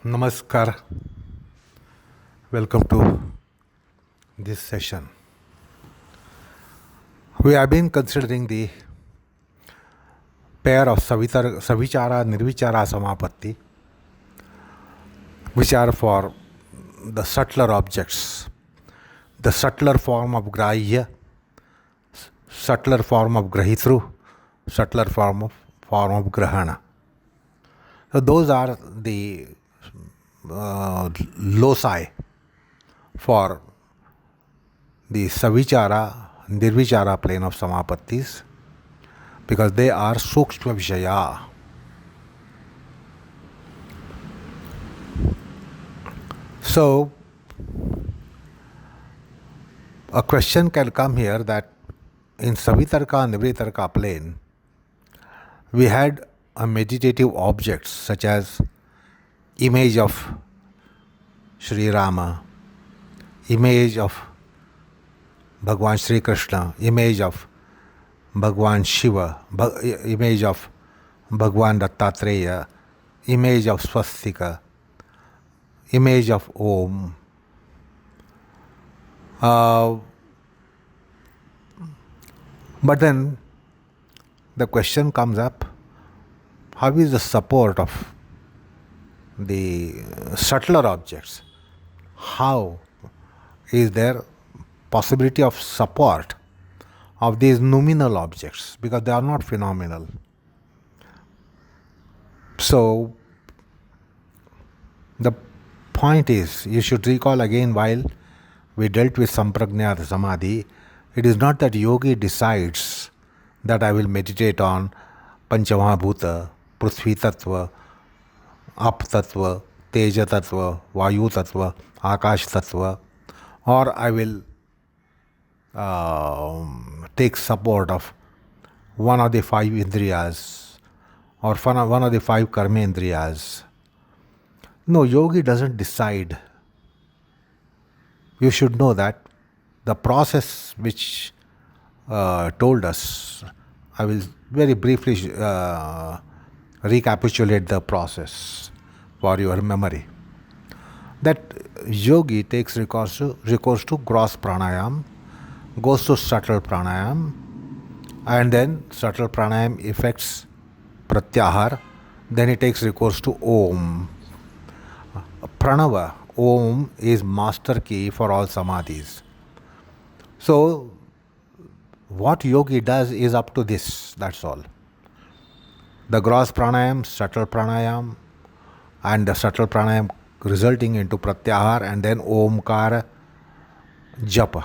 Namaskar. Welcome to this session. We have been considering the pair of Savichara, Nirvicara, Samapatti, which are for the subtler objects, the subtler form of Grahya, subtler form of Grahitru, subtler form of Grahana. So those are the loci for the Savichara, Nirvichara plane of Samapattis, because they are Sukshma Vishaya. So, a question can come here that in Savitarka and Nirvitarka plane, we had a meditative objects such as image of Sri.Rama, image of Bhagwan Sri Krishna, image of Bhagwan Shiva, image of Bhagwan Dattatreya, image of Swastika, image of Om. But then the question comes up, how is the support of the subtler objects? How is there possibility of support of these nominal objects, because they are not phenomenal? So the point is, you should recall again, while we dealt with Samprajñata Samadhi, it is not that yogi decides that I will meditate on Panchamahabhuta, Prithvi Tattva, Ap Tattva, Teja Tattva, Vayu Tattva, Akash Tattva, or I will take support of one of the five Indriyas or one of the five Karmendriyas. No, yogi doesn't decide. You should know that the process which told us, I will very briefly recapitulate the process for your memory. That yogi takes recourse to gross pranayam, goes to subtle pranayam, and then subtle pranayam affects pratyahara, then he takes recourse to Om. Pranava, Om, is master key for all samadhis. So what yogi does is up to this, that's all. The gross pranayam, subtle pranayam, and the subtle pranayam resulting into pratyahara, and then Omkara, japa.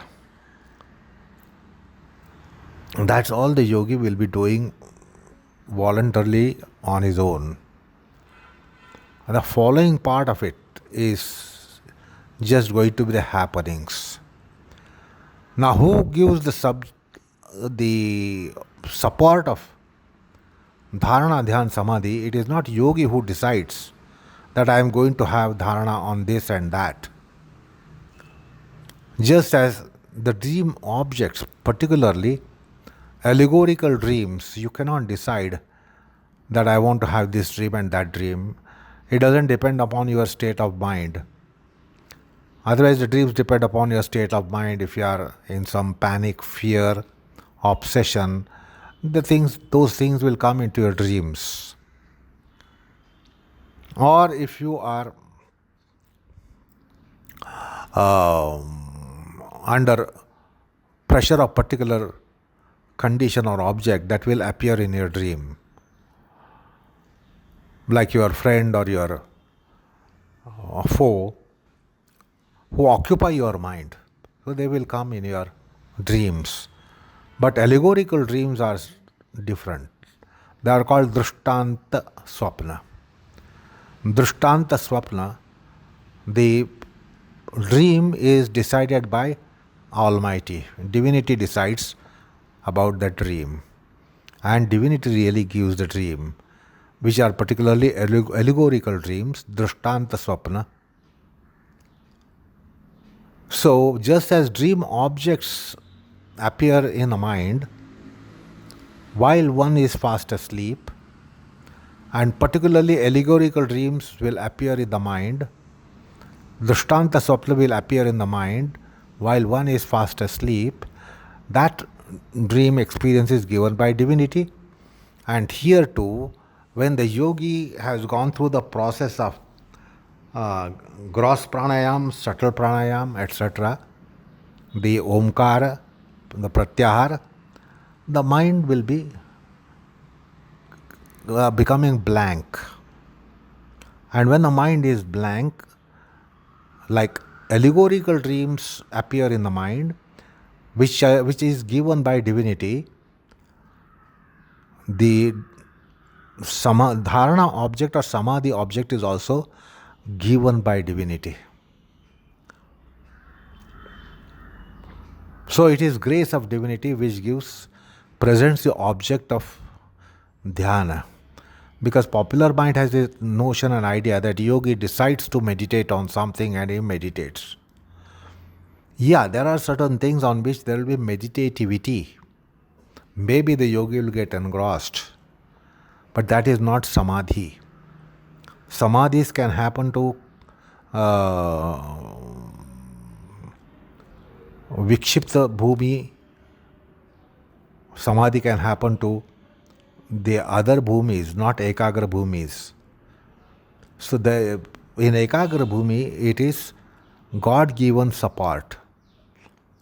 That's all the yogi will be doing voluntarily on his own. The following part of it is just going to be the happenings. Now, who gives the support of dharana, dhyan, samadhi? It is not yogi who decides that I am going to have dharana on this and that. Just as the dream objects, particularly allegorical dreams, you cannot decide that I want to have this dream and that dream. It doesn't depend upon your state of mind. Otherwise, the dreams depend upon your state of mind. If you are in some panic, fear, obsession, those things will come into your dreams. Or if you are under pressure of particular condition or object, that will appear in your dream, like your friend or your foe who occupy your mind. So they will come in your dreams. But allegorical dreams are different. They are called drstanta swapna. Drstanta swapna, the dream is decided by Almighty. Divinity decides about the dream. And divinity really gives the dream, which are particularly allegorical dreams, drstanta swapna. So, just as dream objects appear in the mind while one is fast asleep, And particularly allegorical dreams will appear in the mind. Drstanta swapna will appear in the mind while one is fast asleep. That dream experience is given by divinity. And here too, when the yogi has gone through the process of gross pranayam, subtle pranayam, etc., the Omkara, the pratyahara, the mind will be becoming blank. And when the mind is blank, like allegorical dreams appear in the mind, which is given by divinity, the dharana object or samadhi object is also given by divinity. So it is grace of divinity which presents the object of dhyana. Because popular mind has this notion and idea that yogi decides to meditate on something and he meditates. Yeah, there are certain things on which there will be meditativity. Maybe the yogi will get engrossed, but that is not samadhi. Samadhis can happen to Vikshipta Bhumi. Samadhi can happen to the other bhumis, not Ekagra Bhumis. So in Ekagra Bhumi, it is God-given support.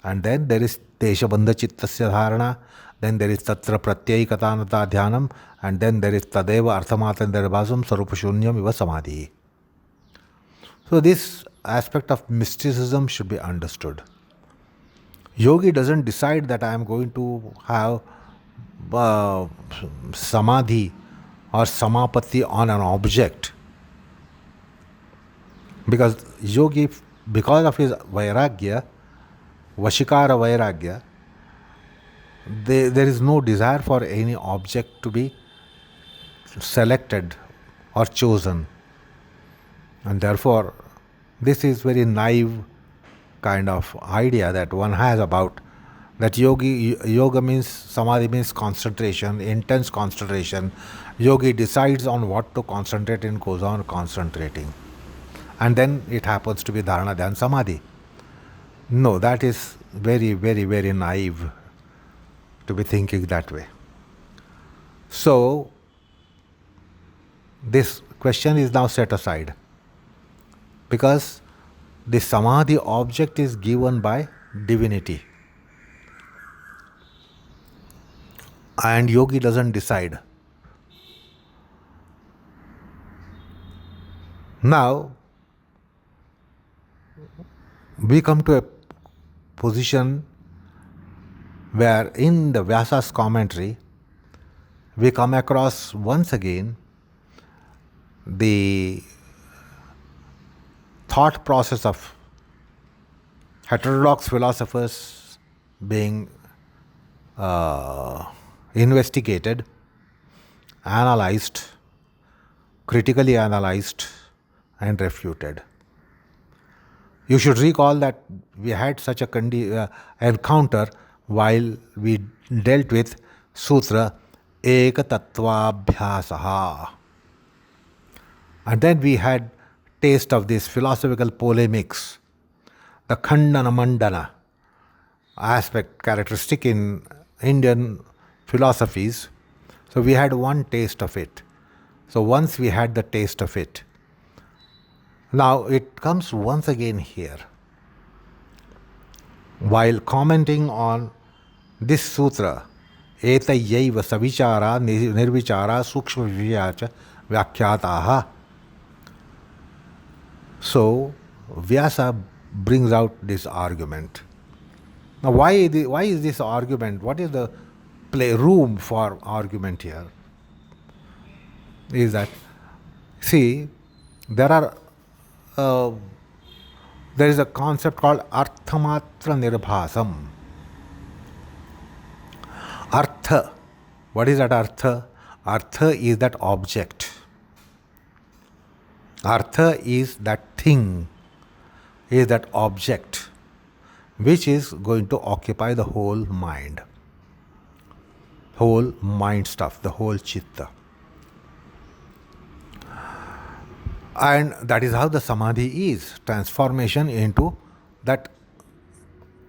And then there is Teshabandha Chittasya Dharana, then there is Tatra Pratyayikatanata Dhyanam, and then there is Tadeva Arthamatra nirbhasam Sarupashunyam Iva Samadhi. So this aspect of mysticism should be understood. Yogi doesn't decide that I am going to have samadhi or samapatti on an object. Because yogi, because of his vairagya, vashikara vairagya, there is no desire for any object to be selected or chosen. And therefore, this is very naive kind of idea that one has about that yoga means, samadhi means concentration, intense concentration. Yogi decides on what to concentrate and goes on concentrating. And then it happens to be dharana, dhyana, samadhi. No, that is very, very, very naive to be thinking that way. So, this question is now set aside because the samadhi object is given by divinity. And yogi doesn't decide. Now, we come to a position where in the Vyasa's commentary, we come across once again the thought process of heterodox philosophers being investigated, analyzed, critically analyzed, and refuted. You should recall that we had such a encounter while we dealt with Sutra Ekatatvabhyasaha. And then we had taste of this philosophical polemics, the Khandana Mandana aspect characteristic in Indian philosophies. So we had one taste of it. So once we had the taste of it, now it comes once again here. While commenting on this sutra, Etayyaiva savichara nirvicara sukshma vishyacha vyakhyataha. So Vyasa brings out this argument. Now why is this argument? What is the room for argument here? Is that, see, there is a concept called Arthamatra nirbhasam. Artha. What is that Artha? Artha is that object. Artha is that thing, is that object which is going to occupy the whole mind stuff, the whole chitta. And that is how the samadhi is, transformation into that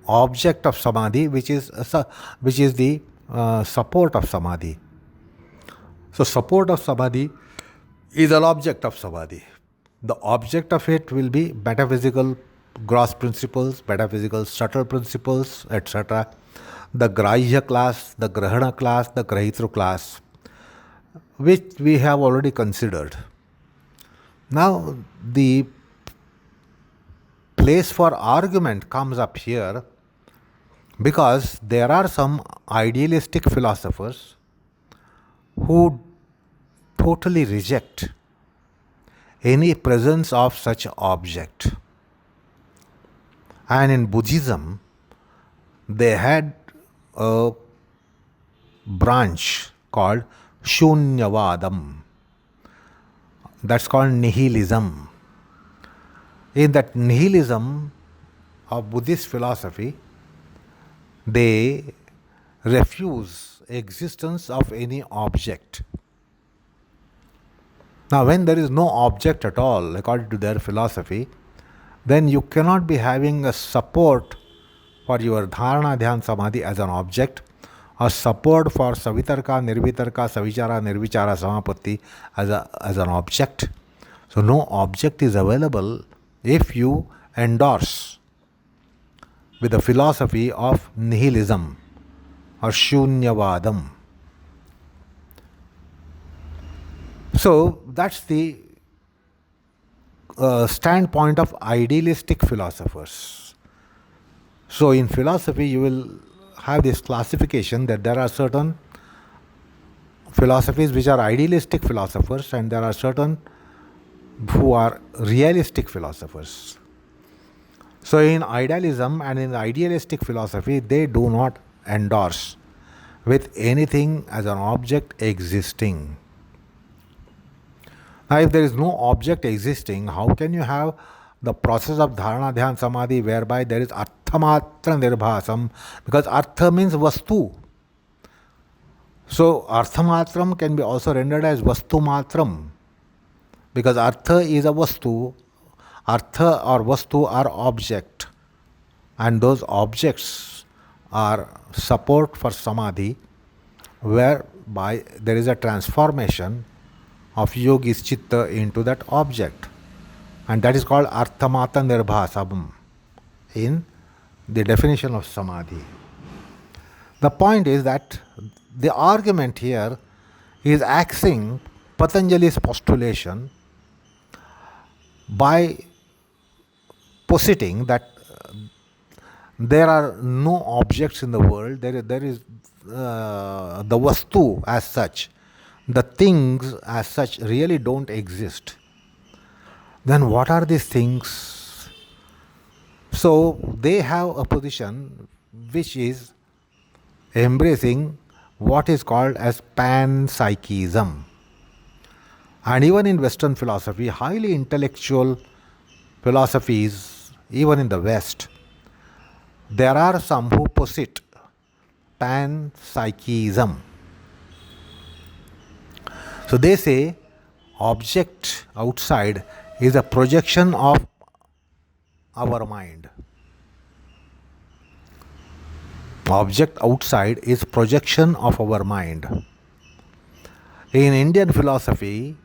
object of samadhi, which is the support of samadhi. So support of samadhi is an object of samadhi. The object of it will be metaphysical gross principles, metaphysical subtle principles, etc. The grahya class, the grahana class, the grahitru class, which we have already considered. Now, the place for argument comes up here because there are some idealistic philosophers who totally reject any presence of such object. And in Buddhism, they had a branch called Shunyavadam. That's called nihilism. In that nihilism of Buddhist philosophy, they refuse existence of any object. Now, when there is no object at all, according to their philosophy, then you cannot be having a support for your dharana, dhyan, samadhi as an object, or support for savitarka, nirvitarka, savichara, nirvicara, samapatti as an object. So no object is available if you endorse with the philosophy of nihilism or shunyavadam. So that's the standpoint of idealistic philosophers. So in philosophy you will have this classification that there are certain philosophies which are idealistic philosophers and there are certain who are realistic philosophers. So in idealism and in idealistic philosophy, they do not endorse with anything as an object existing. Now if there is no object existing, how can you have the process of dharana, dhyan, samadhi whereby there is Arthamatra nirbhasam, because Artha means vastu. So Arthamatram can be also rendered as vastu matram, because Artha is a vastu, Artha or vastu are object, and those objects are support for samadhi, whereby there is a transformation of yogi's chitta into that object, and that is called Arthamata nirbhasam in the definition of samadhi. The point is that the argument here is axing Patanjali's postulation by positing that there are no objects in the world, there is the vastu as such, the things as such really don't exist. Then what are these things? So they have a position which is embracing what is called as panpsychism. And even in Western philosophy, highly intellectual philosophies, even in the West, there are some who posit panpsychism. So they say object outside is a projection of our mind. Object outside is projection of our mind. In Indian philosophy,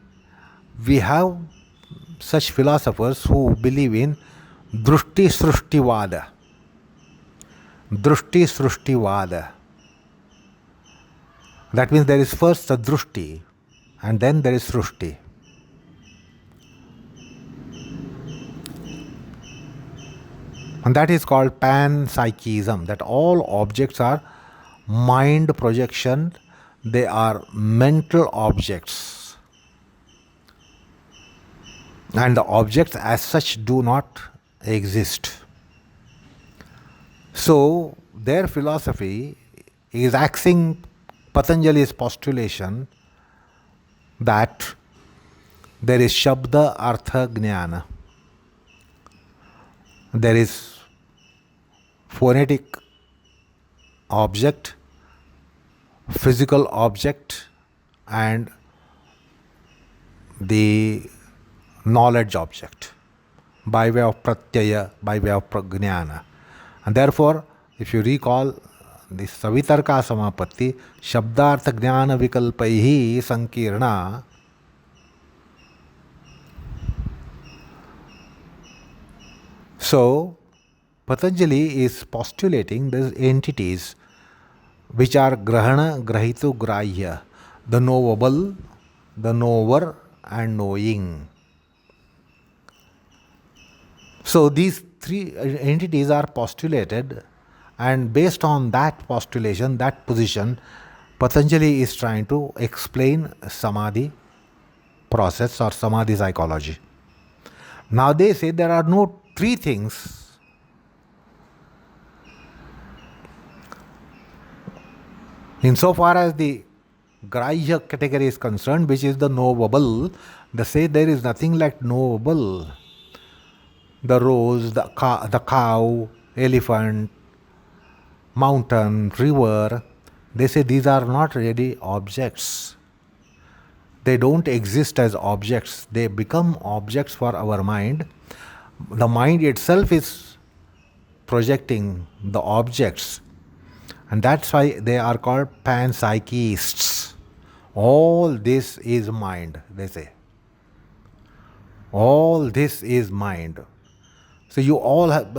we have such philosophers who believe in drishti srushtivada. Drishti srushtivada. That means there is first a drishti and then there is srushti. And that is called panpsychism, that all objects are mind projection, they are mental objects. And the objects as such do not exist. So their philosophy is axing Patanjali's postulation that there is Shabda Artha Jnana. There is phonetic object, physical object, and the knowledge object by way of pratyaya, by way of jnana. And therefore, if you recall this Savitarka Samapatti, Shabdartha Jnana Vikalpaihi Sankirna, so Patanjali is postulating these entities which are grahana, grahitu, grahya, the knowable, the knower, and knowing. So these three entities are postulated, and based on that postulation, that position, Patanjali is trying to explain samadhi process or samadhi psychology. Now they say there are no three things. Insofar as the grahya category is concerned, which is the knowable, they say there is nothing like knowable. The rose, the cow, elephant, mountain, river, they say these are not really objects. They don't exist as objects. They become objects for our mind. The mind itself is projecting the objects. And that's why they are called panpsychists. All this is mind, they say. All this is mind. So you all have,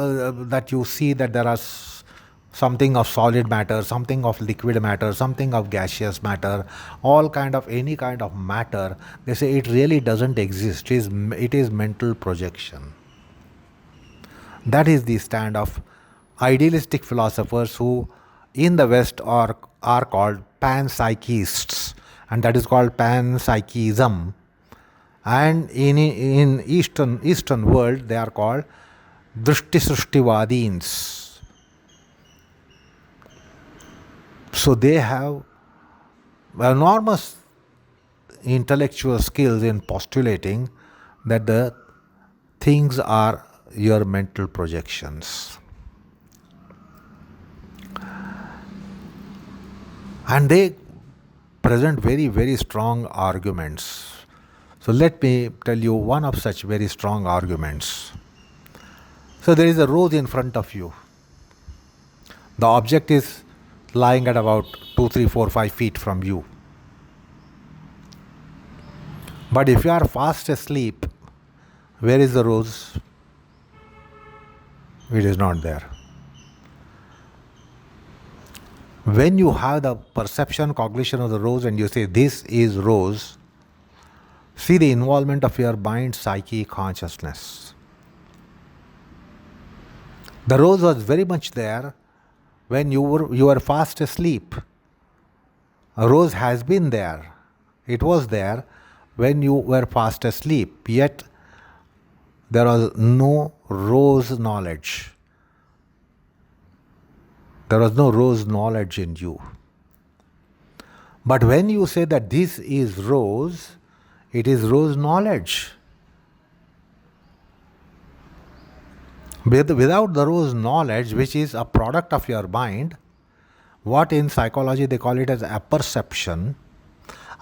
that you see that there are something of solid matter, something of liquid matter, something of gaseous matter, all kind of any kind of matter. They say it really doesn't exist. It is mental projection. That is the stand of idealistic philosophers who in the West are called panpsychists, and that is called panpsychism. And in Eastern world they are called drstanta. So they have enormous intellectual skills in postulating that the things are your mental projections. And they present very, very strong arguments. So let me tell you one of such very strong arguments. So there is a rose in front of you. The object is lying at about 2, 3, 4, 5 feet from you. But if you are fast asleep, where is the rose? It is not there. When you have the perception, cognition of the rose and you say, this is rose, see the involvement of your mind, psyche, consciousness. The rose was very much there when you were fast asleep. A rose has been there. It was there when you were fast asleep. Yet there was no rose knowledge. There was no rose knowledge in you. But when you say that this is rose, it is rose knowledge. Without the rose knowledge, which is a product of your mind, what in psychology they call it as apperception,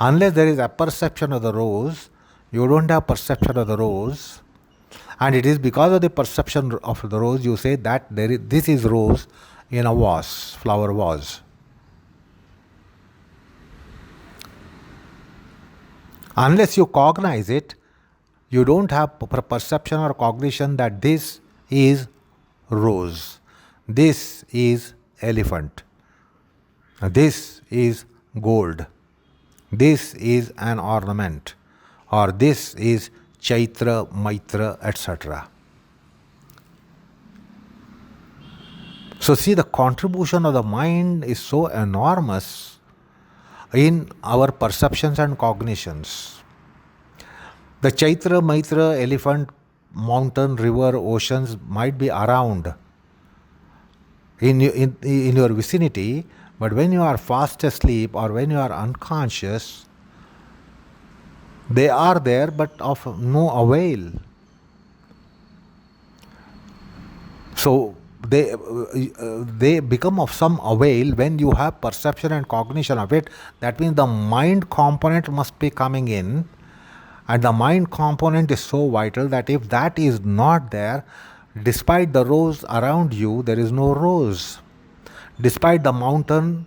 unless there is apperception of the rose, you don't have perception of the rose. And it is because of the perception of the rose you say that this is rose in a vase, flower vase. Unless you cognize it, you don't have perception or cognition that this is rose, this is elephant, this is gold, this is an ornament, or this is Chaitra, Maitra, etc. So see, the contribution of the mind is so enormous in our perceptions and cognitions. The Chaitra, Maitra, elephant, mountain, river, oceans might be around in your vicinity, but when you are fast asleep or when you are unconscious, they are there but of no avail. So they become of some avail when you have perception and cognition of it. That means the mind component must be coming in, And the mind component is so vital that if that is not there, despite the rose around you, there is no rose. Despite the mountain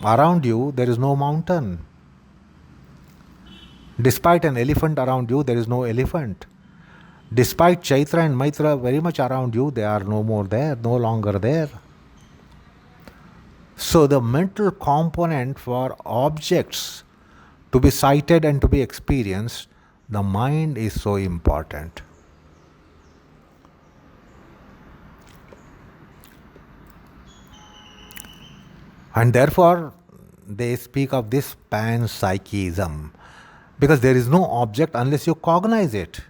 around you, there is no mountain. Despite an elephant around you, there is no elephant. Despite Chaitra and Maitra very much around you, they are no more there, no longer there. So the mental component for objects to be sighted and to be experienced, the mind is so important. And therefore, they speak of this panpsychism, because there is no object unless you cognize it.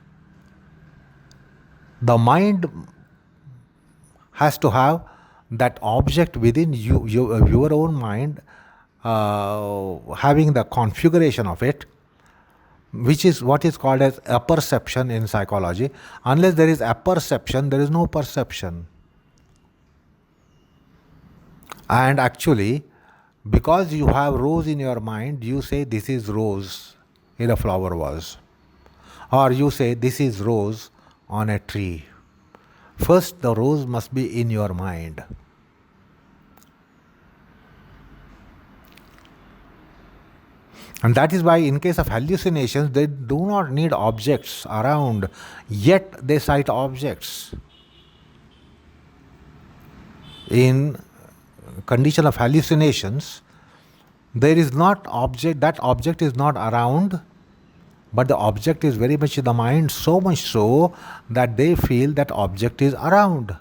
The mind has to have that object within you, your own mind, having the configuration of it, which is what is called as apperception in psychology. Unless there is apperception, there is no perception. And actually, because you have rose in your mind, you say this is rose in a flower vase, or you say this is rose on a tree. First, the rose must be in your mind. And that is why in case of hallucinations, they do not need objects around, yet they sight objects. In condition of hallucinations, there is not object, that object is not around, but the object is very much in the mind, so much so that they feel that object is around.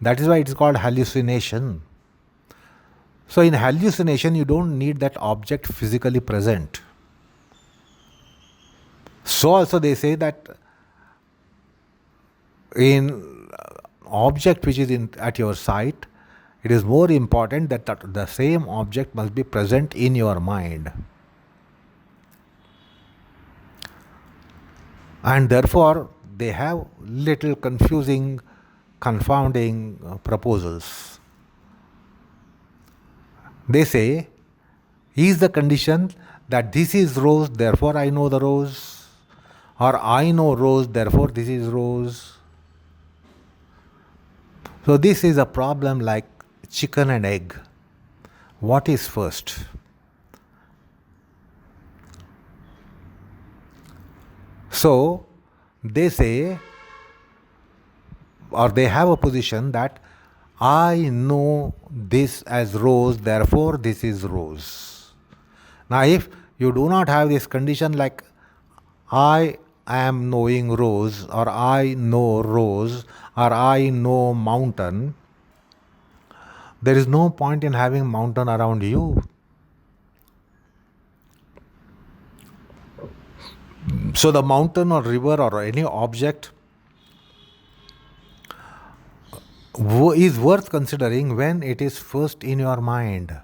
That is why it is called hallucination. So in hallucination, you don't need that object physically present. So also they say that in object which is at your sight, it is more important that the same object must be present in your mind. And therefore, they have little confusing, confounding proposals. They say, is the condition that this is rose, therefore I know the rose, or I know rose, therefore this is rose. So this is a problem like chicken and egg. What is first? So they say, or they have a position that I know this as rose, therefore this is rose. Now if you do not have this condition like I am knowing rose, or I know rose, or I know mountain, there is no point in having mountain around you. So the mountain or river or any object is worth considering when it is first in your mind.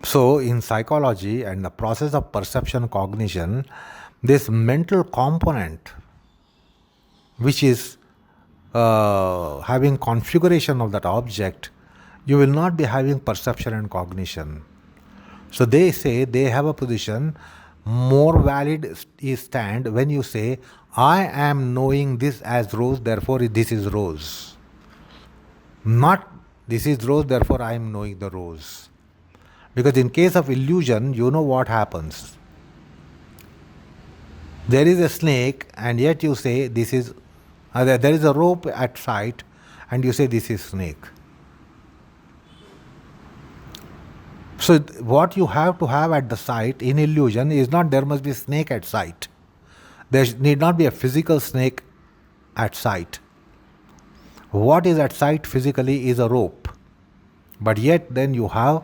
So in psychology and the process of perception cognition, this mental component, which is having configuration of that object, you will not be having perception and cognition. So they say they have a position, more valid is stand when you say, I am knowing this as rose, therefore this is rose. Not this is rose, therefore I am knowing the rose. Because in case of illusion, you know what happens. There is a snake and yet you say this is, there is a rope at sight and you say this is snake. So what you have to have at the sight in illusion is not there must be a snake at sight. There need not be a physical snake at sight. What is at sight physically is a rope. But yet then you have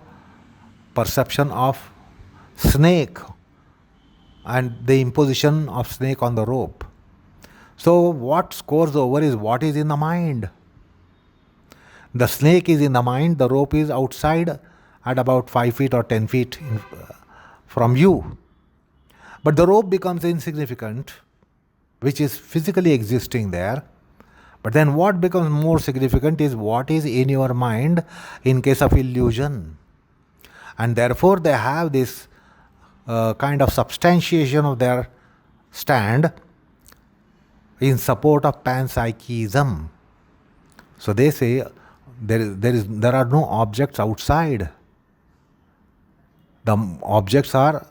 perception of snake and the imposition of snake on the rope. So what scores over is what is in the mind. The snake is in the mind, the rope is outside at about 5 feet or 10 feet from you. But the rope becomes insignificant, which is physically existing there. But then what becomes more significant is what is in your mind in case of illusion. And therefore they have this kind of substantiation of their stand in support of panpsychism. So they say there are no objects outside. The objects are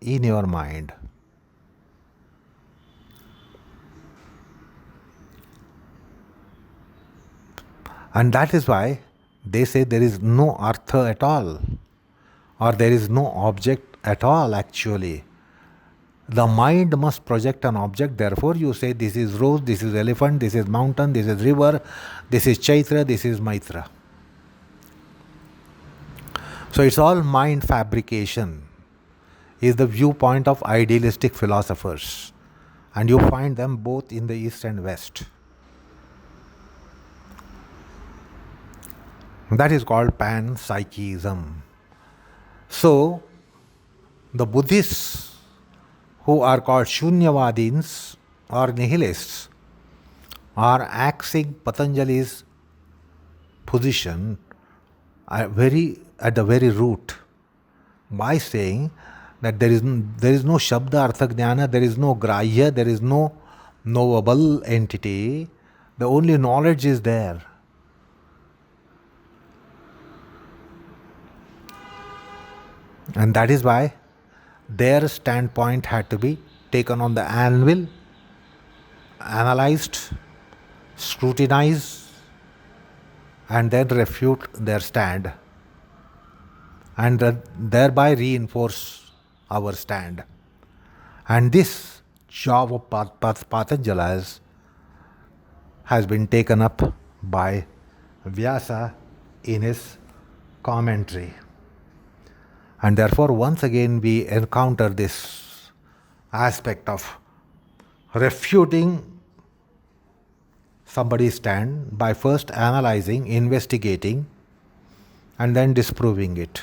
in your mind. And that is why they say there is no Artha at all, or there is no object at all actually. The mind must project an object, therefore you say this is rose, this is elephant, this is mountain, this is river, this is Chaitra, this is Maitra. So it's all mind fabrication, is the viewpoint of idealistic philosophers. And you find them both in the East and West. That is called panpsychism. So, the Buddhists who are called Shunyavadins or nihilists are axing Patanjali's position at the very root by saying that there is no Shabda Artha Jnana, there is no Grahya, there is no knowable entity, the only knowledge is there. And that is why their standpoint had to be taken on the anvil, analyzed, scrutinized, and then refute their stand, and thereby reinforce our stand. And this job of Patanjali's has been taken up by Vyasa in his commentary. And therefore, once again, we encounter this aspect of refuting somebody's stand by first analyzing, investigating, and then disproving it.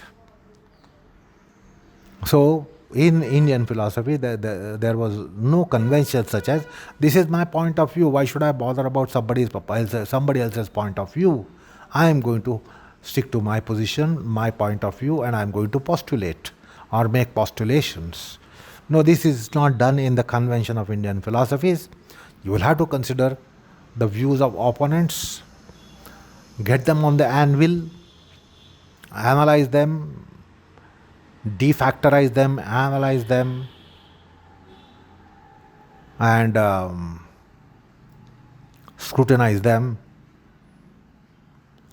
So, in Indian philosophy, there was no convention such as, this is my point of view, why should I bother about somebody else's point of view? I am going to stick to my position, my point of view, and I am going to postulate or make postulations. No, this is not done in the convention of Indian philosophies. You will have to consider the views of opponents, get them on the anvil, analyze them, defactorize them, analyze them, and scrutinize them,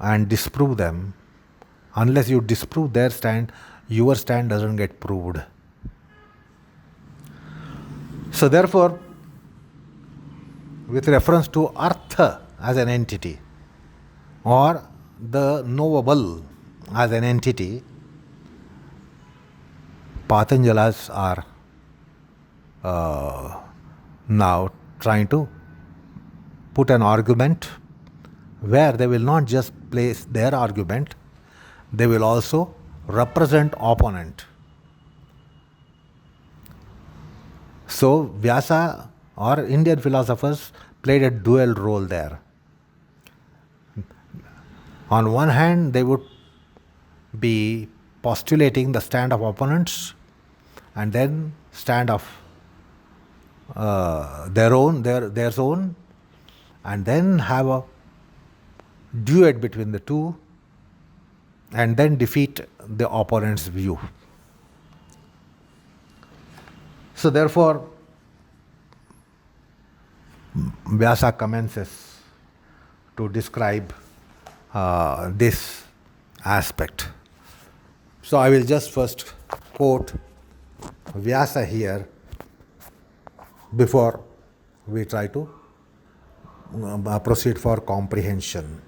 and disprove them. Unless you disprove their stand, your stand doesn't get proved. So therefore, with reference to Artha as an entity, or the knowable as an entity, Patanjalas are now trying to put an argument where they will not just place their argument, they will also represent opponent. So Vyasa or Indian philosophers played a dual role there. On one hand, they would be postulating the stand of opponents, and then stand of their own, and then have a duet between the two, and then defeat the opponent's view. So therefore, Vyasa commences to describe this aspect. So I will just first quote Vyasa here before we try to proceed for comprehension.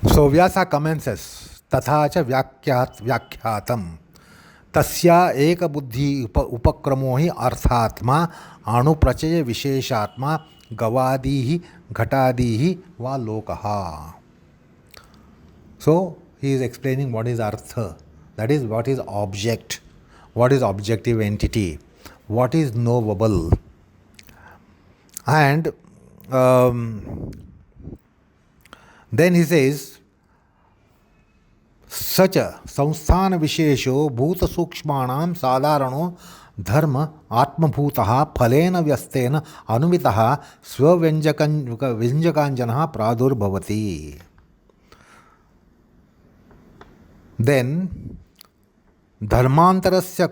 So Vyasa commences, तथा च व्याख्यातम तस्या एक बुद्धि उपक्रमो हि अर्थात्मा अणुप्रचय विशेषात्मा गवादी घटादी वा लोकः. So he is explaining what is Artha, that is what is object, what is objective entity, what is knowable. And then he says, सच संस्थान विशेषो भूत सूक्ष्माणां साधारणो धर्म आत्मभूतः फलेन व्यस्तेन अनुमितः व्यंजकांजनः प्रादुर्भवति. देन धर्मांतरस्य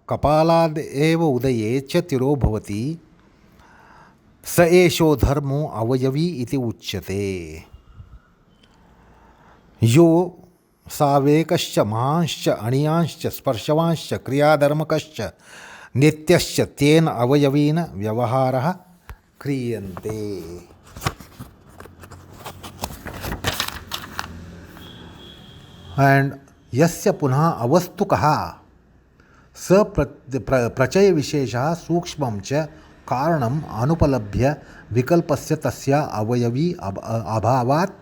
कपालाद एव उदये च तिरो भवति स एषो धर्मो अवयवी इति उच्यते. यो सावेकश्च महांश्च अणियांश्च स्पर्शवांश्च क्रियाधर्मकश्च नित्यश्च तेन अवयवीन व्यवहारः क्रियन्ते. and यस्य पुनः अवस्तुकः स प्रचय विशेषः सूक्ष्मं च कारणम् अनुपलभ्य विकल्पस्य तस्य अवयवी अभावात्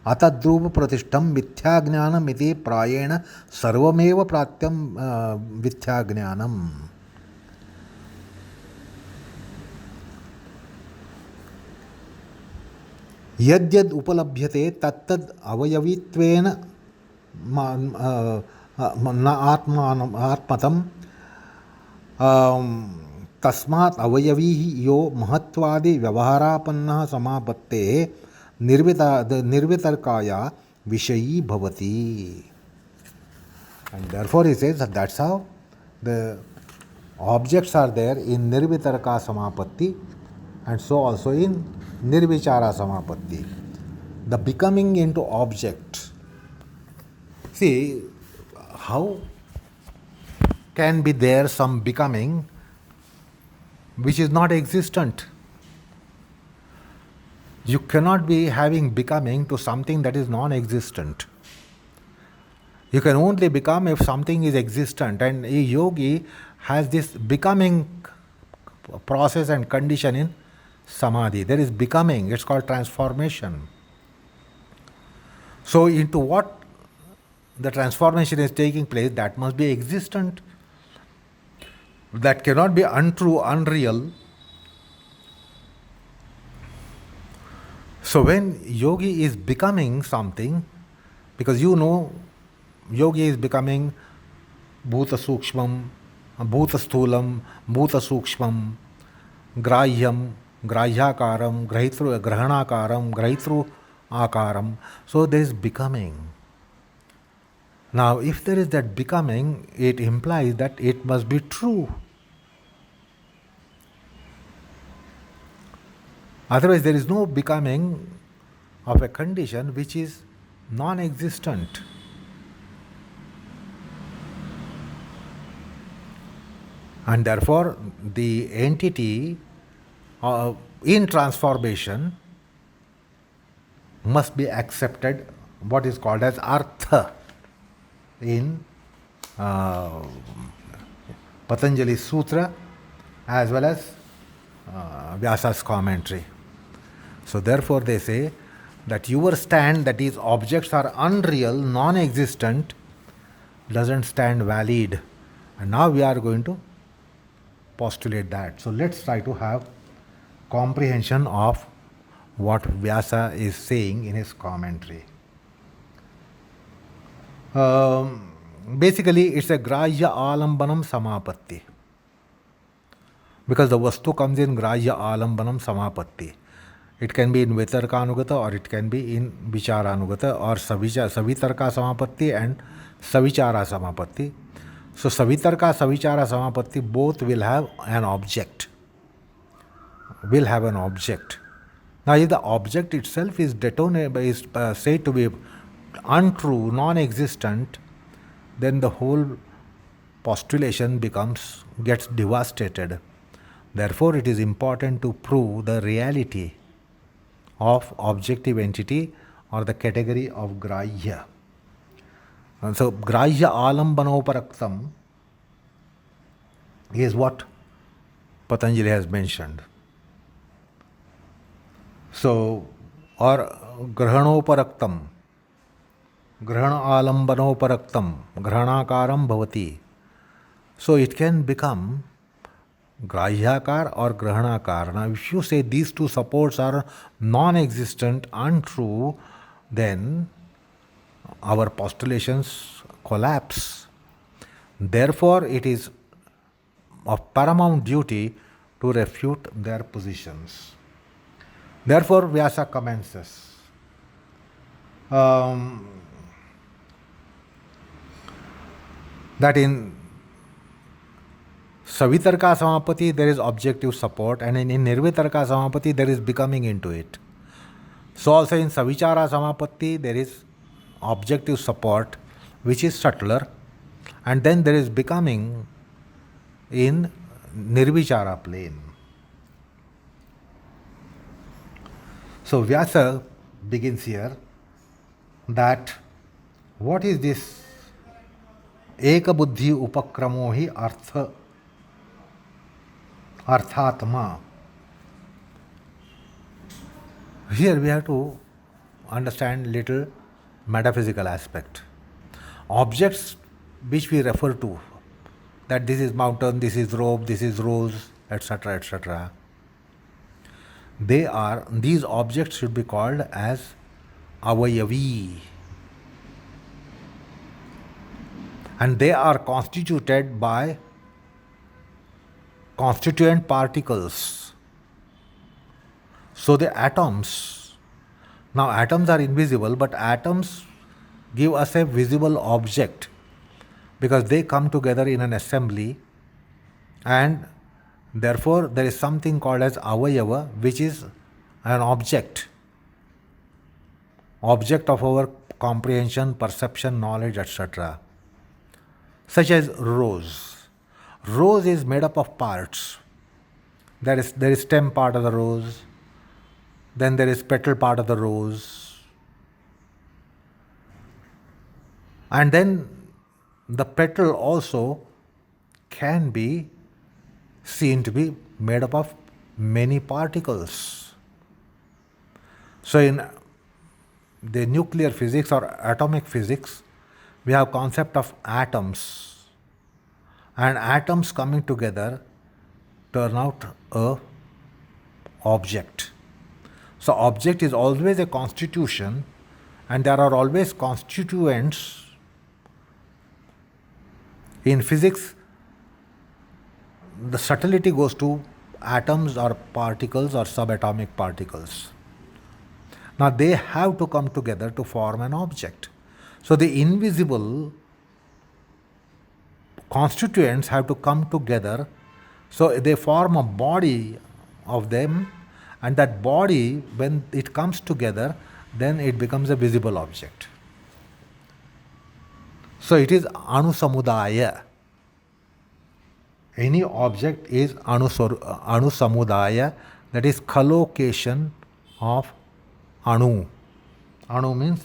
अतद्रूप प्रतिष्ठं मिथ्याज्ञानमिति प्रायेण सर्वमेव प्राप्त्यं मिथ्याज्ञानम्. यद्यद् उपलभ्यते तत्तद् अवयवीत्वेन न आत्मतं तस्मात् अवयवी यो महत्वादि व्यवहारापन्नः समापत्तेः निर्वितर्काय विषयी भवति. And therefore he says that that's how the objects are there in nirvitarka samapatti and so also in nirvicara samapatti. The becoming into object. See, how can be there some becoming which is not existent? You cannot be having becoming to something that is non-existent. You can only become if something is existent, and a yogi has this becoming process and condition in samadhi. There is becoming, it's called transformation. So into what the transformation is taking place, that must be existent. That cannot be untrue, unreal. So when yogi is becoming something, because you know yogi is becoming bhuta sukshmam, bhuta sthulam, bhuta sukshmam, grahyam, grahyakaram, grahanakaram, grahitru akaram. So there is becoming. Now if there is that becoming, it implies that it must be true. Otherwise there is no becoming of a condition which is non-existent. And therefore the entity in transformation must be accepted, what is called as Artha in Patanjali's Sutra as well as Vyasa's commentary. So therefore they say that your stand, that is objects are unreal, non-existent, doesn't stand valid. And now we are going to postulate that. So let's try to have comprehension of what Vyasa is saying in his commentary. Basically it's a grahya alambanam samapatti, because the vastu comes in grahya alambanam samapatti. It can be in vitarkanugata or it can be in vicharanugata or savitarka samapatti and savichara samapatti. So savitarka, savichara samapatti both will have an object. Now if the object itself is said to be untrue, non-existent, then the whole postulation gets devastated. Therefore it is important to prove the reality of objective entity or the category of grahya. And so grahya alambanoparaktam is what Patanjali has mentioned. So, or grahanoparaktam, grahana alambanoparaktam, grahanakaram bhavati. So it can become grahyakar or grahanakar. Now if you say these two supports are non-existent, untrue, then our postulations collapse. Therefore, it is of paramount duty to refute their positions. Therefore, Vyasa commences. That in Savitarka Samapatti there is objective support, and in nirvitarka Samapatti there is becoming into it. So also in Savichara Samapatti there is objective support which is subtler, and then there is becoming in nirvichara plane. So Vyasa begins here that what is this Eka buddhi upakramo hi Arthatma. Here we have to understand little metaphysical aspect. Objects which we refer to, that this is mountain, this is rope, this is rose, etc., etc. These objects should be called as avayavi. And they are constituted by constituent particles. So the atoms, now atoms are invisible, but atoms give us a visible object because they come together in an assembly, and therefore there is something called as avayava, which is an object of our comprehension, perception, knowledge, etc. Such as rose. Rose is made up of parts. There is stem part of the rose, then there is petal part of the rose, and then the petal also can be seen to be made up of many particles. So in the nuclear physics or atomic physics, we have concept of atoms, and atoms coming together turn out a object. So object is always a constitution, and there are always constituents. In physics, the subtlety goes to atoms or particles or subatomic particles. Now they have to come together to form an object. So the invisible constituents have to come together, so they form a body of them, and that body, when it comes together, then it becomes a visible object. So it is anusamudaya. Any object is anusamudaya, that is collocation of anu. Anu means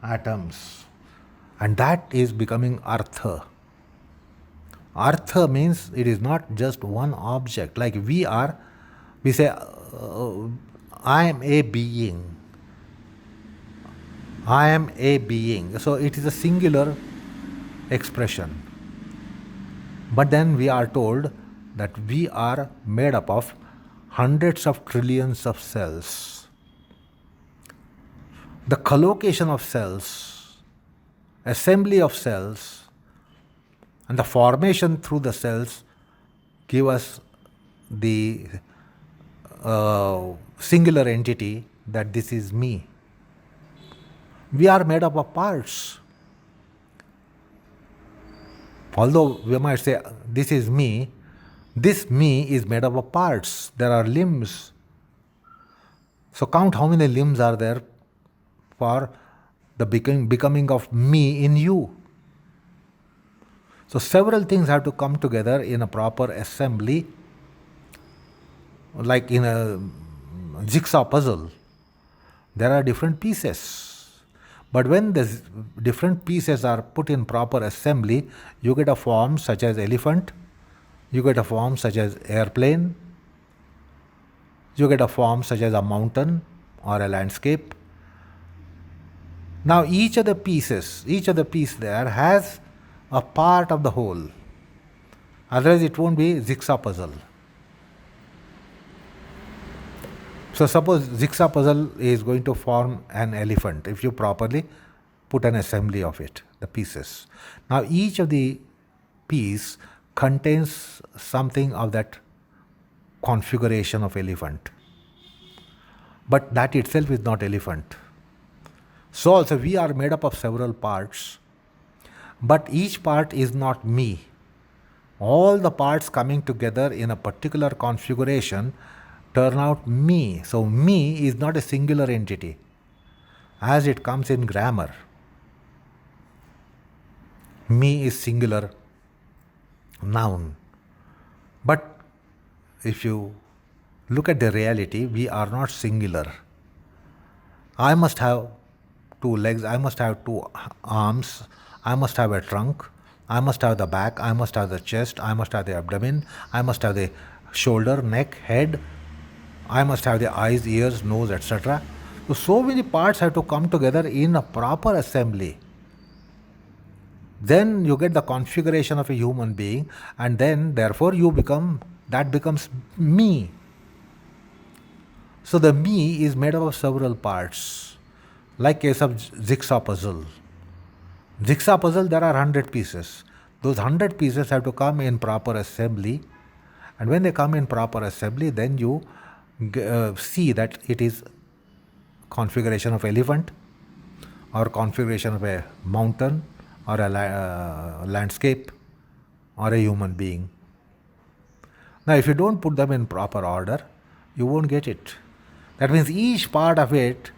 atoms, and that is becoming Artha. Artha means it is not just one object. Like we say, I am a being. I am a being. So it is a singular expression. But then we are told that we are made up of hundreds of trillions of cells. The collocation of cells, assembly of cells, and the formation through the cells give us the singular entity that this is me. We are made up of parts. Although we might say this is me, this me is made up of parts. There are limbs. So count how many limbs are there for the becoming of me in you. So several things have to come together in a proper assembly, like in a jigsaw puzzle. There are different pieces. But when the different pieces are put in proper assembly, you get a form such as elephant, you get a form such as airplane, you get a form such as a mountain or a landscape. Now each of the piece there has a part of the whole. Otherwise it won't be jigsaw puzzle. So suppose jigsaw puzzle is going to form an elephant if you properly put an assembly of it, the pieces. Now each of the piece contains something of that configuration of elephant. But that itself is not elephant. So also we are made up of several parts, but each part is not me. All the parts coming together in a particular configuration turn out me. So me is not a singular entity as it comes in grammar. Me is singular noun. But if you look at the reality, we are not singular. I must have two legs, I must have two arms, I must have a trunk, I must have the back, I must have the chest, I must have the abdomen, I must have the shoulder, neck, head, I must have the eyes, ears, nose, etc. So many parts have to come together in a proper assembly. Then you get the configuration of a human being, and then therefore that becomes me. So the me is made up of several parts. Like case of jigsaw puzzle. Jigsaw puzzle, there are 100 pieces. Those 100 pieces have to come in proper assembly, and when they come in proper assembly, then you see that it is configuration of elephant, or configuration of a mountain, or a landscape, or a human being. Now if you don't put them in proper order, you won't get it. That means each part of it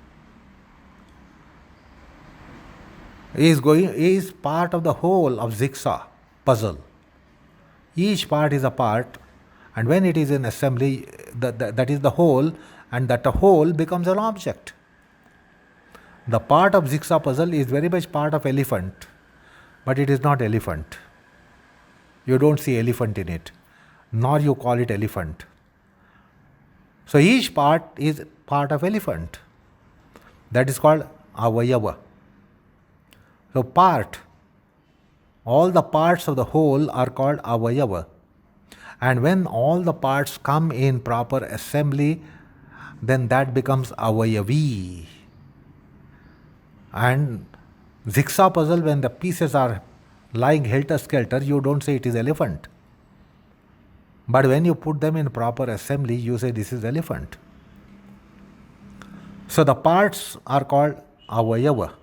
is part of the whole of jigsaw puzzle. Each part is a part, and when it is in assembly, that is the whole, and that whole becomes an object. The part of jigsaw puzzle is very much part of elephant, but it is not elephant. You don't see elephant in it, nor you call it elephant. So each part is part of elephant. That is called avayava. So part, all the parts of the whole are called avayava. And when all the parts come in proper assembly, then that becomes avayavi. And jigsaw puzzle, when the pieces are lying helter-skelter, you don't say it is elephant. But when you put them in proper assembly, you say this is elephant. So the parts are called avayava,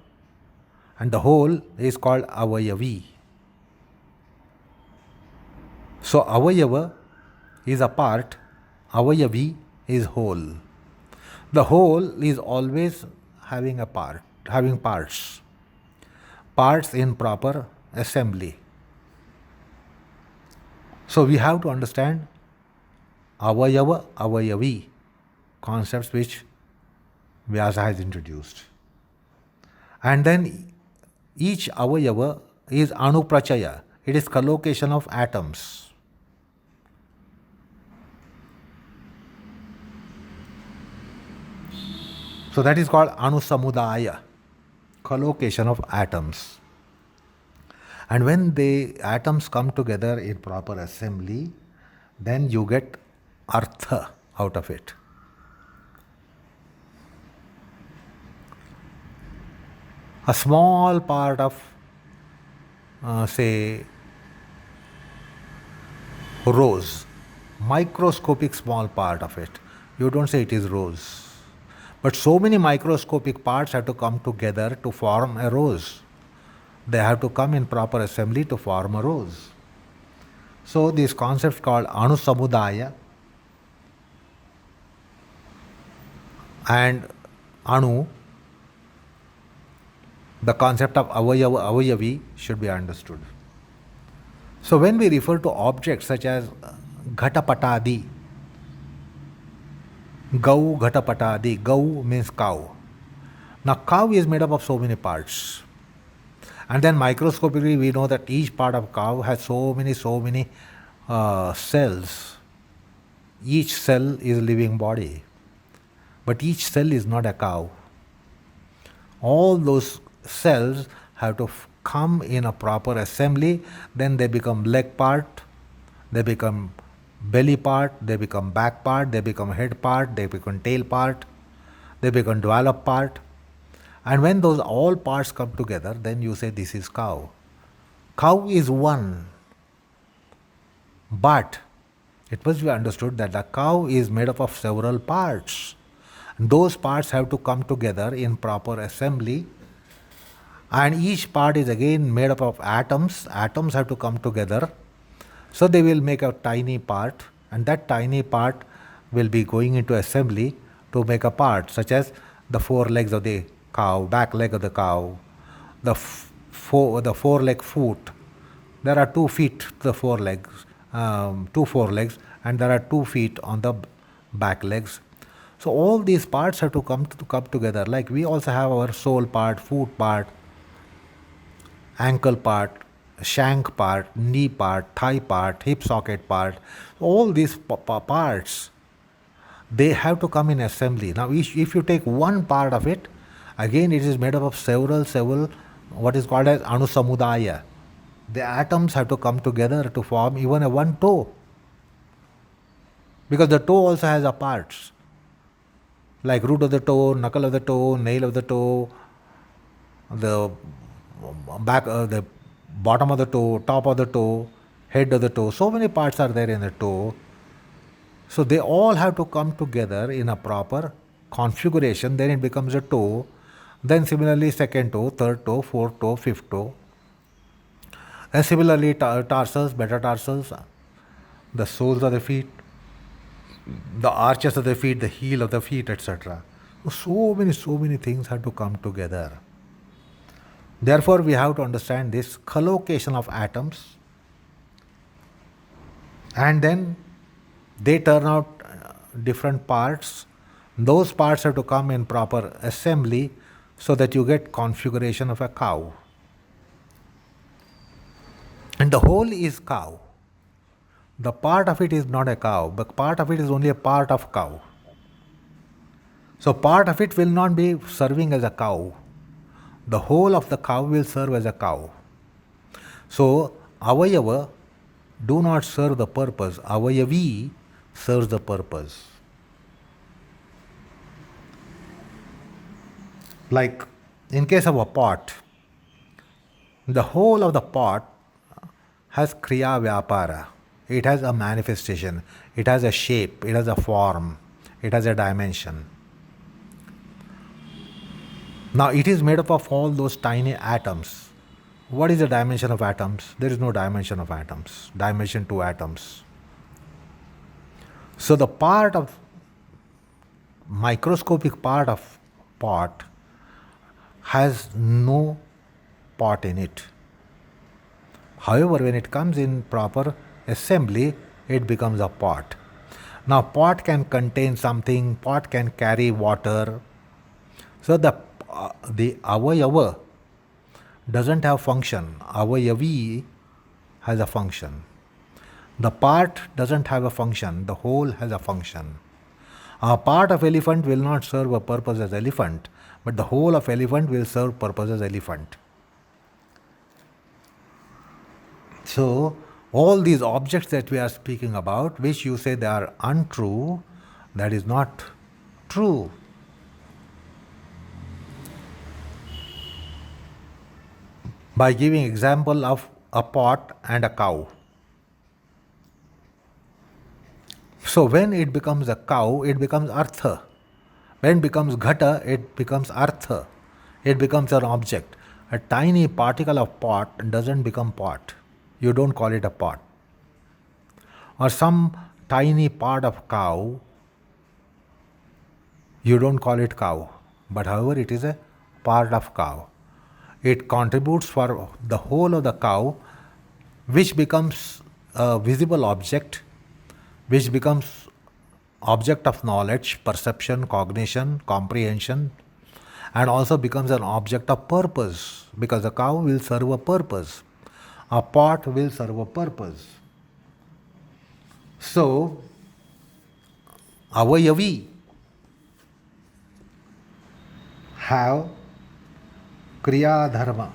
and the whole is called avayavi. So avayava is a part, avayavi is whole. The whole is always having a part, having parts in proper assembly. So we have to understand avayava, avayavi concepts which Vyasa has introduced. And then each avayava is anuprachaya. It is collocation of atoms. So that is called anusamudaya, collocation of atoms. And when the atoms come together in proper assembly, then you get Artha out of it. A small part of, say, rose, microscopic small part of it. You don't say it is rose. But so many microscopic parts have to come together to form a rose. They have to come in proper assembly to form a rose. So this concept called anusamudaya and anu, the concept of avayavi should be understood. So when we refer to objects such as ghatapatadi, gau ghatapatadi, gau means cow. Now cow is made up of so many parts. And then microscopically we know that each part of cow has so many cells. Each cell is a living body. But each cell is not a cow. All those cells have to come in a proper assembly, then they become leg part, they become belly part, they become back part, they become head part, they become tail part, they become developed part. And when those all parts come together, then you say this is cow. Cow is one, but it must be understood that the cow is made up of several parts. Those parts have to come together in proper assembly, and each part is again made up of atoms. Atoms have to come together, so they will make a tiny part, and that tiny part will be going into assembly to make a part, such as the four legs of the cow, back leg of the cow, the four leg foot. There are 2 feet to the four legs, 2 forelegs, and there are 2 feet on the back legs. So all these parts have to come together. Like we also have our sole part, foot part, ankle part, shank part, knee part, thigh part, hip socket part. All these parts, they have to come in assembly. Now if you take one part of it, again it is made up of several what is called as anusamudaya. The atoms have to come together to form even a one toe, because the toe also has a parts, like root of the toe, knuckle of the toe, nail of the toe, the back, the bottom of the toe, top of the toe, head of the toe. So many parts are there in the toe. So they all have to come together in a proper configuration. Then it becomes a toe. Then similarly, second toe, third toe, fourth toe, fifth toe. And similarly, tarsals, metatarsals, the soles of the feet, the arches of the feet, the heel of the feet, etc. So many things have to come together. Therefore, we have to understand this collocation of atoms, and then they turn out different parts. Those parts have to come in proper assembly so that you get configuration of a cow. And the whole is cow. The part of it is not a cow, but part of it is only a part of cow. So part of it will not be serving as a cow. The whole of the cow will serve as a cow. So avayava do not serve the purpose. Avayavi serves the purpose. Like in case of a pot, the whole of the pot has kriya vyapara. It has a manifestation, it has a shape, it has a form, it has a dimension. Now it is made up of all those tiny atoms. What is the dimension of atoms? There is no dimension of atoms. Dimension to atoms. So the part of microscopic part of pot has no pot in it. However, when it comes in proper assembly, it becomes a pot. Now pot can contain something, pot can carry water. So the avayava doesn't have function. Avayavi has a function. The part doesn't have a function. The whole has a function. A part of elephant will not serve a purpose as elephant, but the whole of elephant will serve purpose as elephant. So all these objects that we are speaking about, which you say they are untrue, that is not true. By giving example of a pot and a cow. So when it becomes a cow, it becomes Artha. When it becomes Ghata, it becomes Artha. It becomes an object. A tiny particle of pot doesn't become pot. You don't call it a pot. Or some tiny part of cow, you don't call it cow. But however, it is a part of cow. It contributes for the whole of the cow, which becomes a visible object, which becomes object of knowledge, perception, cognition, comprehension, and also becomes an object of purpose, because the cow will serve a purpose. A pot will serve a purpose. So, avayavi have kriya dharma.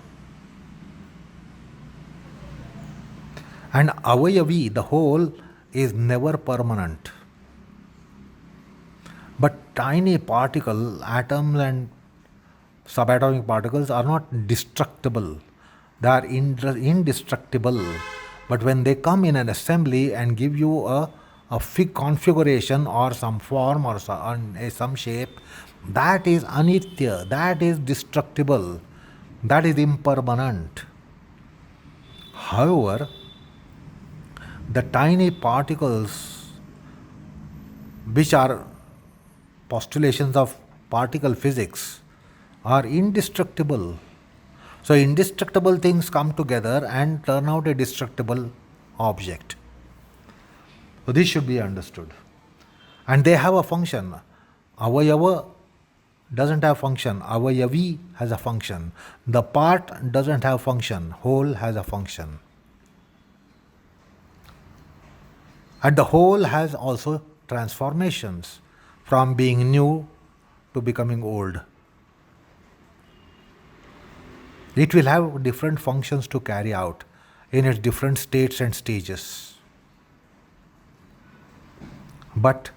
And avayavi, the whole, is never permanent. But tiny particle, atoms and subatomic particles are not destructible, they are indestructible. But when they come in an assembly and give you a fig configuration or some form or some shape, that is anitya, that is destructible, that is impermanent. However, the tiny particles, which are postulations of particle physics, are indestructible. So indestructible things come together and turn out a destructible object. So this should be understood. And they have a function. Avayava doesn't have function. Avayavi has a function. The part doesn't have function. Whole has a function. And the whole has also transformations from being new to becoming old. It will have different functions to carry out in its different states and stages. But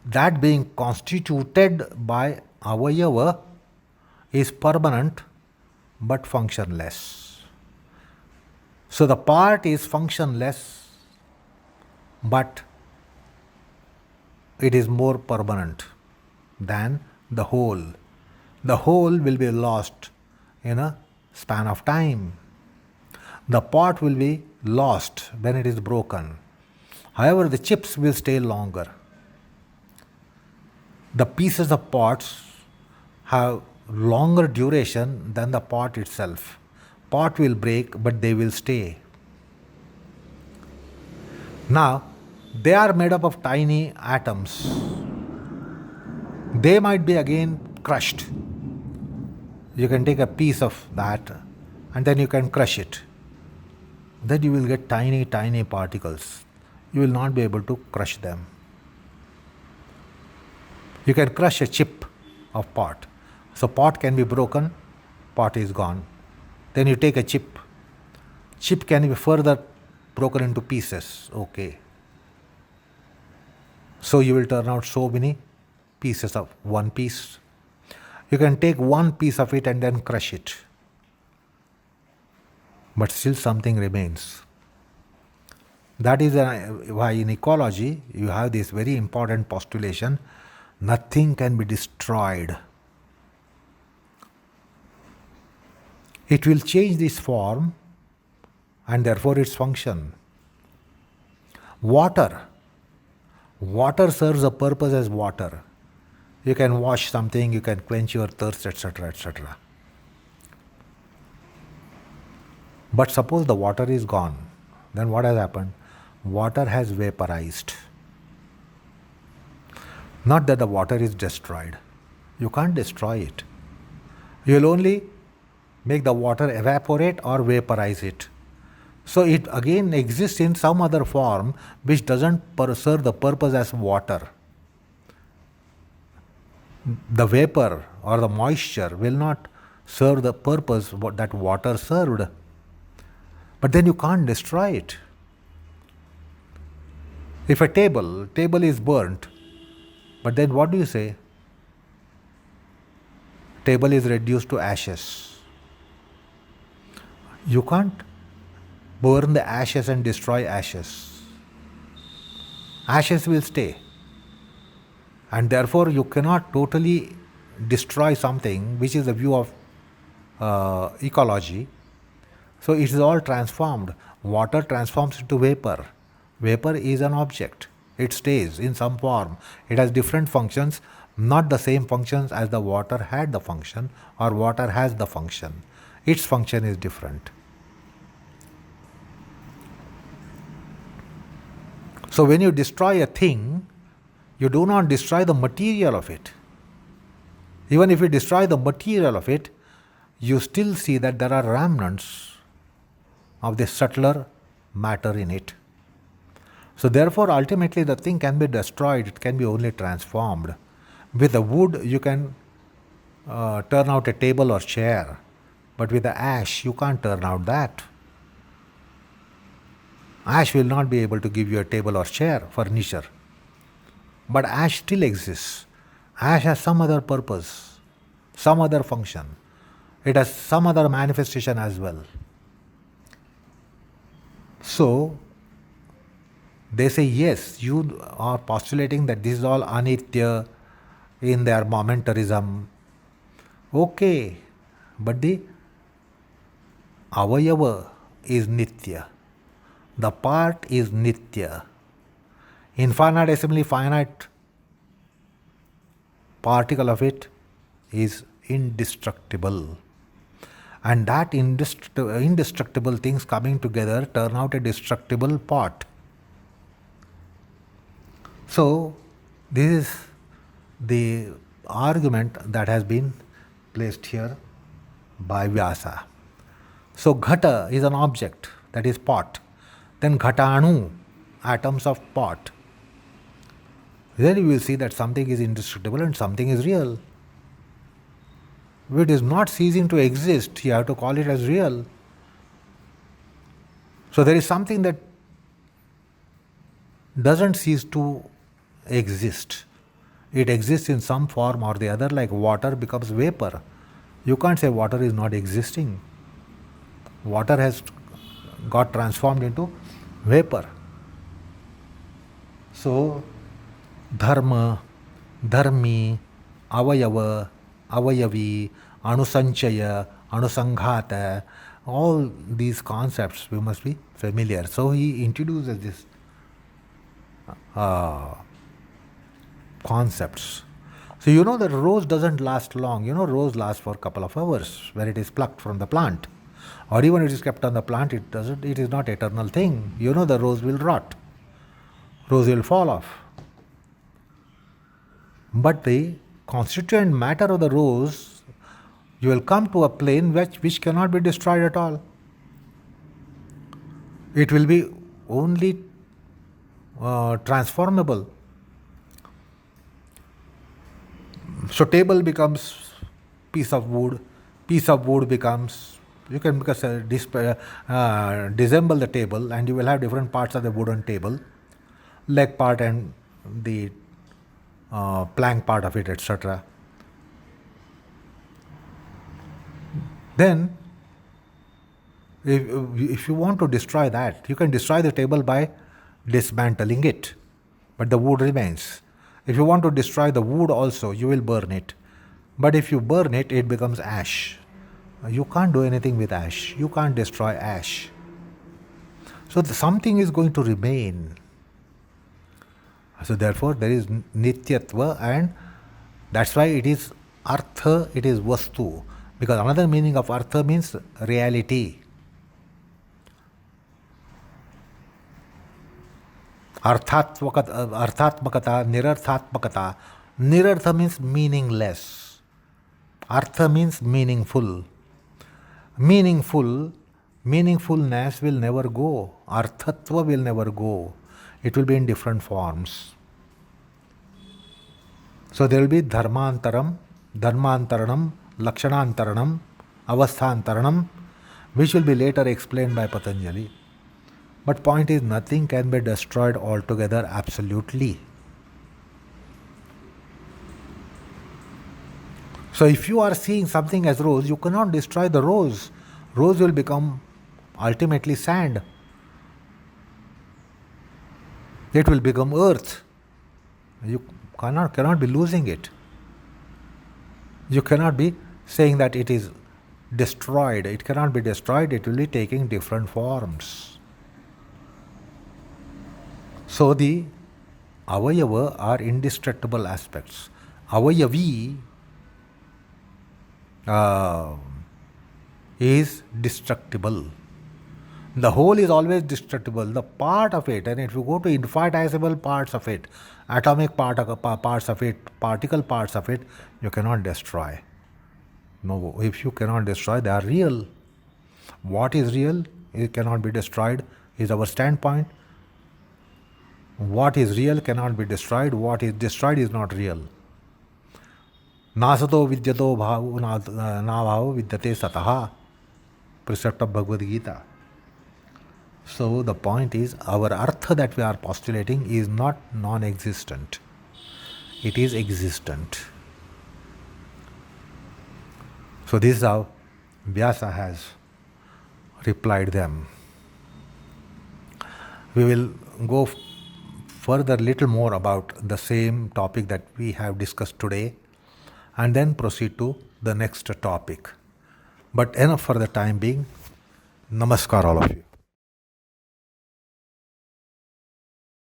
that being constituted by avayava is permanent but functionless. So the part is functionless, but it is more permanent than the whole. The whole will be lost in a span of time. The pot will be lost when it is broken. However, the chips will stay longer. The pieces of pots have longer duration than the pot itself. Pot will break, but they will stay. Now, they are made up of tiny atoms. They might be again crushed. You can take a piece of that and then you can crush it. Then you will get tiny, tiny particles. You will not be able to crush them. You can crush a chip of pot. So pot can be broken, pot is gone. Then you take a chip. Chip can be further broken into pieces. Okay. So you will turn out so many pieces of one piece. You can take one piece of it and then crush it. But still something remains. That is why in ecology you have this very important postulation: nothing can be destroyed. It will change this form and therefore its function. Water serves a purpose as water. You can wash something, you can quench your thirst, etc., etc. But suppose the water is gone, then what has happened? Water has vaporized. Not that the water is destroyed. You can't destroy it. You will only make the water evaporate or vaporize it. So it again exists in some other form which doesn't serve the purpose as water. The vapor or the moisture will not serve the purpose that water served. But then you can't destroy it. If a table is burnt, but then what do you say? Table is reduced to ashes. You can't burn the ashes and destroy ashes. Ashes will stay. And therefore you cannot totally destroy something, which is the view of ecology. So it is all transformed. Water transforms into vapor. Vapor is an object. It stays in some form. It has different functions, not the same functions as the water had the function or water has the function. Its function is different. So when you destroy a thing, you do not destroy the material of it. Even if you destroy the material of it, you still see that there are remnants of the subtler matter in it. So therefore, ultimately the thing can be destroyed, it can be only transformed. With the wood, you can turn out a table or chair, but with the ash, you can't turn out that. Ash will not be able to give you a table or chair, furniture. But ash still exists. Ash has some other purpose. some other function. It has some other manifestation as well. So, they say, yes, you are postulating that this is all anitya in their momentarism. Okay, but the avayava is nitya. The part is nitya. Infinitesimally finite particle of it is indestructible. And that indestructible things coming together turn out a destructible part. So, this is the argument that has been placed here by Vyasa. So, Ghata is an object, that is pot. Then Ghatanu, atoms of pot. Then you will see that something is indestructible and something is real. If it is not ceasing to exist, you have to call it as real. So there is something that doesn't cease to exist. It exists in some form or the other, like water becomes vapor. You can't say water is not existing. Water has got transformed into vapor. So, dharma, dharmi, avayava, avayavi, anusanchaya, anusanghata, all these concepts we must be familiar. So he introduces this concepts. So you know that rose doesn't last long. You know, rose lasts for a couple of hours when it is plucked from the plant. Or even it is kept on the plant, it is not eternal thing. You know the rose will rot. Rose will fall off. But the constituent matter of the rose, you will come to a plane which cannot be destroyed at all. It will be only transformable. So table becomes piece of wood becomes, you can disassemble the table and you will have different parts of the wooden table, leg part and the plank part of it, etc. Then, if you want to destroy that, you can destroy the table by dismantling it, but the wood remains. If you want to destroy the wood also, you will burn it. But if you burn it, it becomes ash. You can't do anything with ash. You can't destroy ash. So something is going to remain. So therefore, there is nityatva, and that's why it is artha, it is vastu. Because another meaning of artha means reality. Arthatmakata, nirarthatmakata. Nirartha means meaningless. Artha means meaningful. Meaningfulness will never go. Arthatva will never go. It will be in different forms. So there will be dharmantaram, dharmantaranam, lakshanantaranam, avasthantaranam, which will be later explained by Patanjali. But point is, nothing can be destroyed altogether absolutely. So if you are seeing something as rose, you cannot destroy the rose. Rose will become ultimately sand. It will become earth. You cannot be losing it. You cannot be saying that it is destroyed. It cannot be destroyed. It will be taking different forms. So the avayava are indestructible aspects. Avayavi is destructible. The whole is always destructible. The part of it, and if you go to infinitesimal parts of it, atomic parts of it, particle parts of it, you cannot destroy. No, if you cannot destroy, they are real. What is real? It cannot be destroyed, is our standpoint. What is real cannot be destroyed. What is destroyed is not real. Nasato vidyato bhavu nabhavu vidyate sataha. Precept of Bhagavad Gita. So the point is, our artha that we are postulating is not non-existent. It is existent. So this is how Vyasa has replied them. We will go further little more about the same topic that we have discussed today and then proceed to the next topic. But enough for the time being. Namaskar all of you.